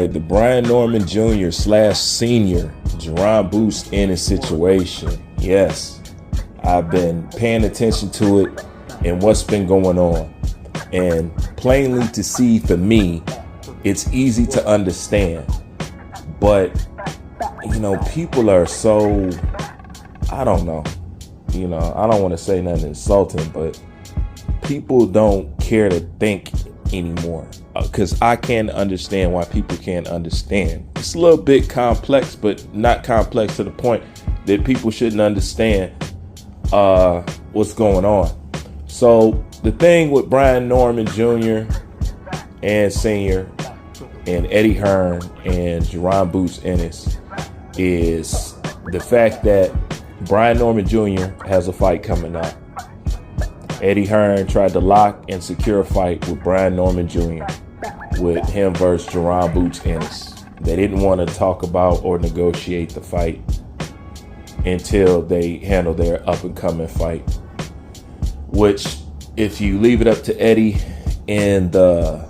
right, the Brian Norman Jr. / senior Jaron Boots Ennis situation. Yes, I've been paying attention to it and what's been going on. And plainly to see, for me, it's easy to understand. But, people are so, I don't know. I don't want to say nothing insulting, but people don't care to think anymore. Because I can't understand why people can't understand. It's a little bit complex, but not complex to the point that people shouldn't understand what's going on. So the thing with Brian Norman Jr. and Sr. and Eddie Hearn and Jaron Boots Ennis is the fact that Brian Norman Jr. has a fight coming up. Eddie Hearn tried to lock and secure a fight with Brian Norman Jr. with him versus Jaron Boots Ennis. They didn't want to talk about or negotiate the fight until they handle their up-and-coming fight, which, if you leave it up to Eddie in the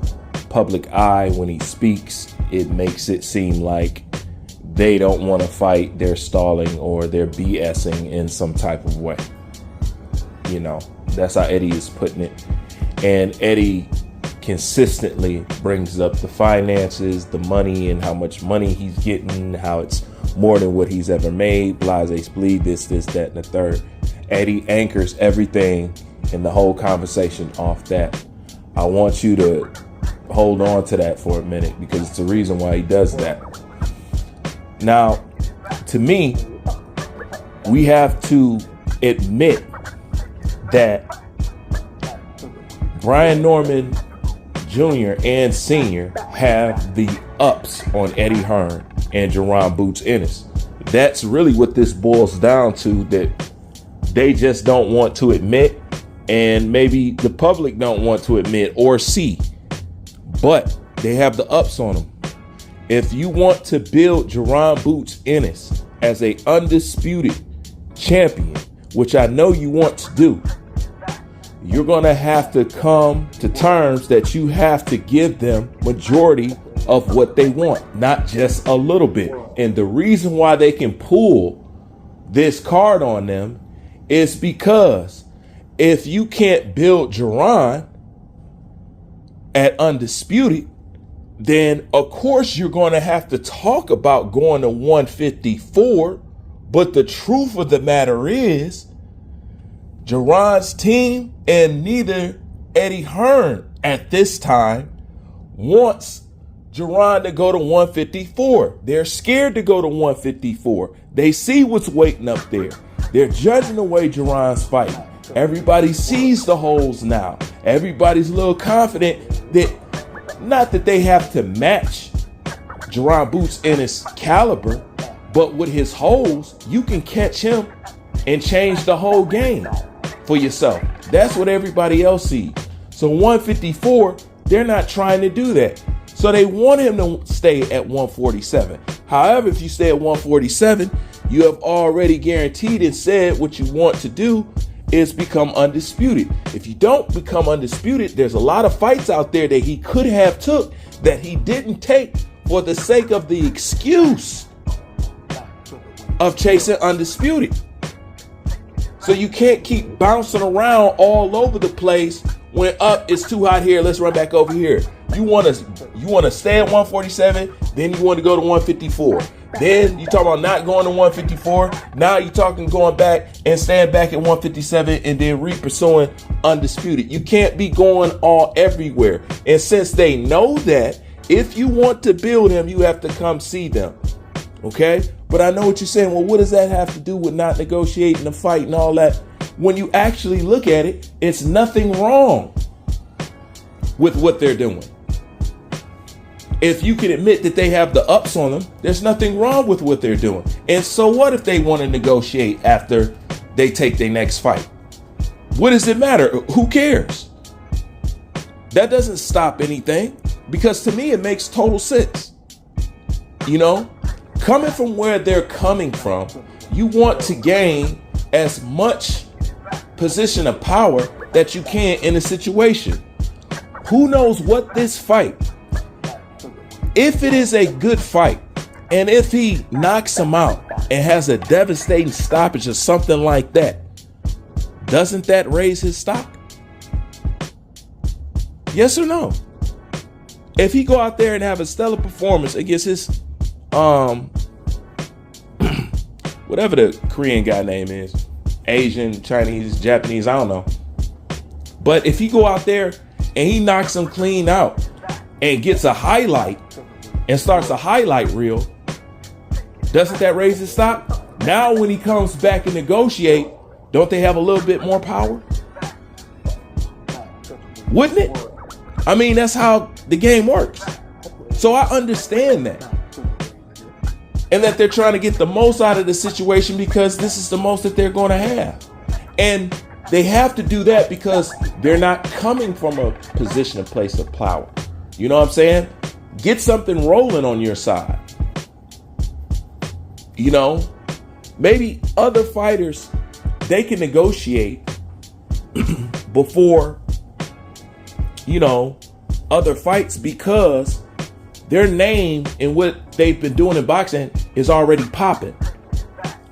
public eye when he speaks, it makes it seem like they don't want to fight, they're stalling, or they're BSing in some type of way. That's how Eddie is putting it. And Eddie consistently brings up the finances, the money, and how much money he's getting, how it's more than what he's ever made, blase, bleed, this, that, and the third. Eddie anchors everything in the whole conversation off that. I want you to hold on to that for a minute, because it's the reason why he does that. Now, to me, we have to admit that Brian Norman Jr. and Sr. have the ups on Eddie Hearn and Jaron Boots Ennis. That's really what this boils down to, that they just don't want to admit, and maybe the public don't want to admit or see, but they have the ups on them. If you want to build Jaron Boots Ennis as a undisputed champion, which I know you want to do, you're going to have to come to terms that you have to give them majority of what they want, not just a little bit. And the reason why they can pull this card on them is because if you can't build Jaron at undisputed, then of course you're going to have to talk about going to 154. But the truth of the matter is, Jaron's team and neither Eddie Hearn at this time wants Jaron to go to 154. They're scared to go to 154. They see what's waiting up there. They're judging the way Jaron's fighting. Everybody sees the holes now. Everybody's a little confident that, not that they have to match Jaron Boots Ennis' caliber, but with his holes, you can catch him and change the whole game for yourself. That's what everybody else sees. So 154, they're not trying to do that. So they want him to stay at 147. However, if you stay at 147, you have already guaranteed and said what you want to do is become undisputed. If you don't become undisputed, there's a lot of fights out there that he could have took that he didn't take for the sake of the excuse of chasing undisputed. So you can't keep bouncing around all over the place when up it's too hot here, let's run back over here. You want to stay at 147, then you want to go to 154. Then you talk about not going to 154. Now you're talking going back and staying back at 157 and then re-pursuing undisputed. You can't be going all everywhere. And since they know that, if you want to build him, you have to come see them. Okay? But I know what you're saying. Well, what does that have to do with not negotiating the fight and all that? When you actually look at it, it's nothing wrong with what they're doing. If you can admit that they have the ups on them, there's nothing wrong with what they're doing. And so what if they want to negotiate after they take their next fight? What does it matter? Who cares? That doesn't stop anything, because to me, it makes total sense. You know, coming from where they're coming from, you want to gain as much position of power that you can in a situation. Who knows what this fight If it is a good fight, and if he knocks him out and has a devastating stoppage or something like that, doesn't that raise his stock? Yes or no? If he go out there and have a stellar performance against his, whatever the Korean guy name is, Asian, Chinese, Japanese, I don't know. But if he go out there and he knocks him clean out and gets a highlight and starts a highlight reel, doesn't that raise his stock? Now when he comes back and negotiate, don't they have a little bit more power? Wouldn't it? I mean, that's how the game works. So I understand that. And that they're trying to get the most out of the situation because this is the most that they're going to have. And they have to do that because they're not coming from a position, a place of power. You know what I'm saying? Get something rolling on your side. You know, maybe other fighters, they can negotiate before, you know, other fights because their name and what they've been doing in boxing is already popping.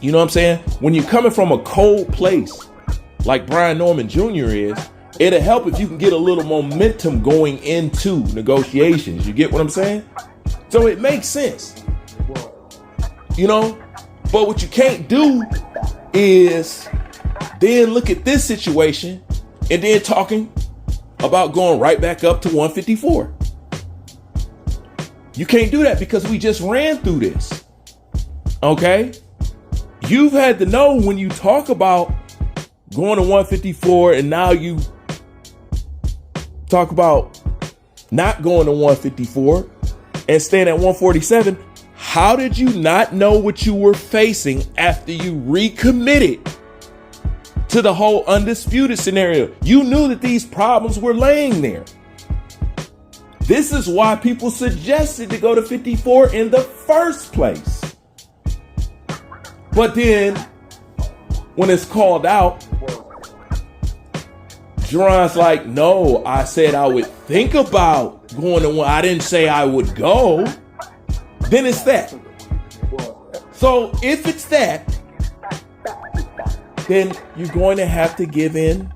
You know what I'm saying? When you're coming from a cold place like Brian Norman Jr. is, it'll help if you can get a little momentum going into negotiations. You get what I'm saying? So it makes sense. You know, but what you can't do is then look at this situation and then talking about going right back up to 154. You can't do that because we just ran through this. Okay? You've had to know when you talk about going to 154 and now you talk about not going to 154 and staying at 147. How did you not know what you were facing after you recommitted to the whole undisputed scenario? You knew that these problems were laying there. This is why people suggested to go to 54 in the first place. But then when it's called out, Jaron's like, no, I said I would think about going to one. I didn't say I would go. Then it's that. So if it's that, then you're going to have to give in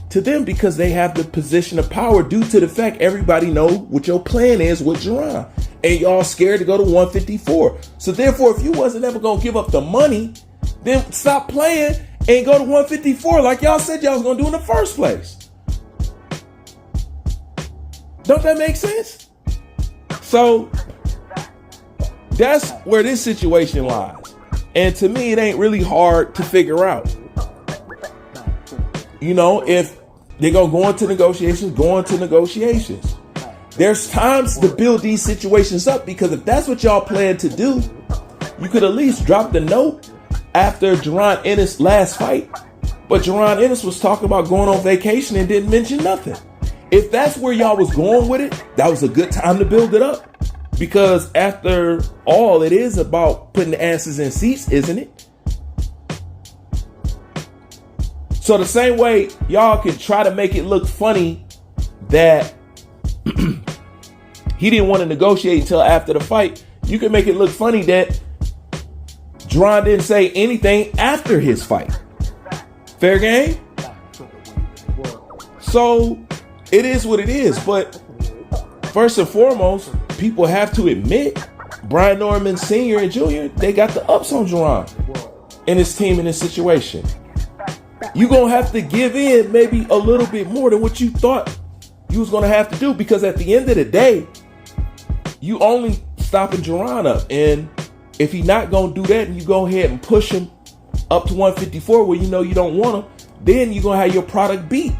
to them because they have the position of power due to the fact everybody know what your plan is with Jaron. And y'all scared to go to 154. So therefore, if you wasn't ever going to give up the money, then stop playing and go to 154 like y'all said y'all was going to do in the first place. Don't that make sense? So that's where this situation lies. And to me, it ain't really hard to figure out. You know, if they're going to go into negotiations. There's times to build these situations up because if that's what y'all plan to do, you could at least drop the note after Jaron Ennis' last fight. But Jaron Ennis was talking about going on vacation and didn't mention nothing. If that's where y'all was going with it, that was a good time to build it up. Because after all, it is about putting the asses in seats, isn't it? So the same way y'all can try to make it look funny that he didn't want to negotiate until after the fight, you can make it look funny that Jaron didn't say anything after his fight. Fair game? So it is what it is. But first and foremost, people have to admit Brian Norman Sr. and Jr., they got the ups on Jaron and his team in this situation. You're going to have to give in maybe a little bit more than what you thought you was going to have to do, because at the end of the day, you only stopping Jaron up. And if he's not going to do that and you go ahead and push him up to 154 where you know you don't want him, then you're going to have your product beat.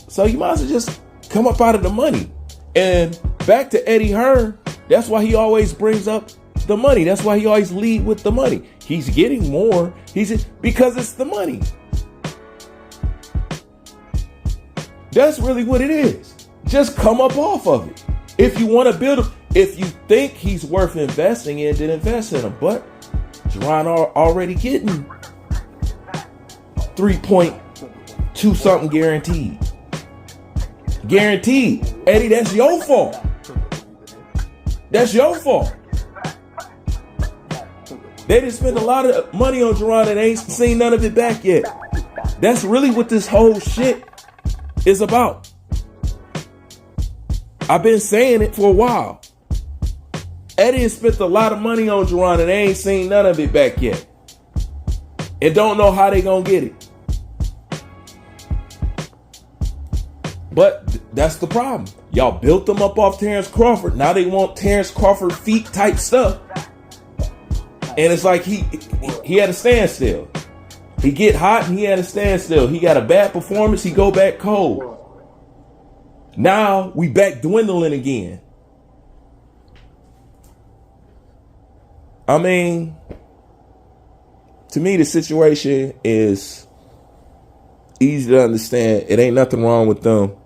So you might as well just come up out of the money. And back to Eddie Hearn, that's why he always brings up the money. That's why he always lead with the money. He's getting more. Because it's the money. That's really what it is. Just come up off of it. If you want to build him, if you think he's worth investing in, then invest in him. But Jaron already getting 3.2 something guaranteed. Guaranteed. Eddie, that's your fault. That's your fault. They didn't spend a lot of money on Jaron and ain't seen none of it back yet. That's really what this whole shit is about. I've been saying it for a while. Eddie has spent a lot of money on Jaron and they ain't seen none of it back yet. And don't know how they gonna get it. But that's the problem. Y'all built them up off Terrence Crawford. Now they want Terrence Crawford feet type stuff. And it's like he had a standstill. He get hot and he had a standstill. He got a bad performance. He go back cold. Now we back dwindling again. I mean, to me, the situation is easy to understand. It ain't nothing wrong with them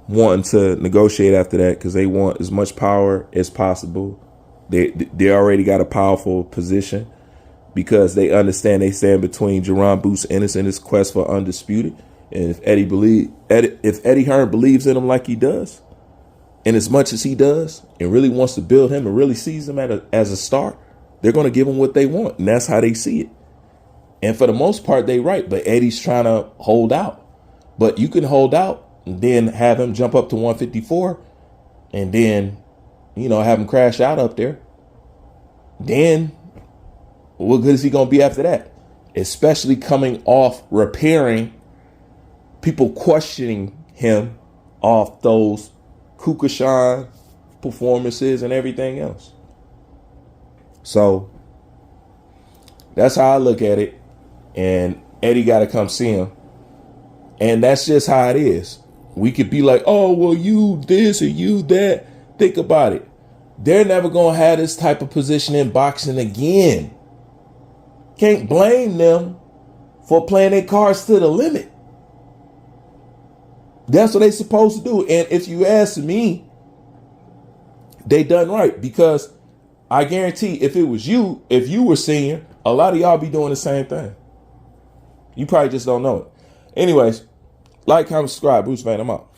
wanting to negotiate after that because they want as much power as possible. They already got a powerful position because they understand they stand between Jaron Boots Ennis and his quest for undisputed. And if Eddie Hearn believes in him like he does, and as much as he does, and really wants to build him and really sees him as a star, they're going to give him what they want. And that's how they see it. And for the most part, they right. But Eddie's trying to hold out. But you can hold out and then have him jump up to 154 and then, have him crash out up there. Then what good is he going to be after that? Especially coming off repairing, people questioning him off those Kukashan performances and everything else. So that's how I look at it. And Eddie got to come see him. And that's just how it is. We could be like, oh, well, you this or you that. Think about it. They're never going to have this type of position in boxing again. Can't blame them for playing their cards to the limit. That's what they're supposed to do. And if you ask me, they done right. Because I guarantee if it was you, if you were senior, a lot of y'all be doing the same thing. You probably just don't know it. Anyways, like, comment, subscribe. Bruce Van, I'm out.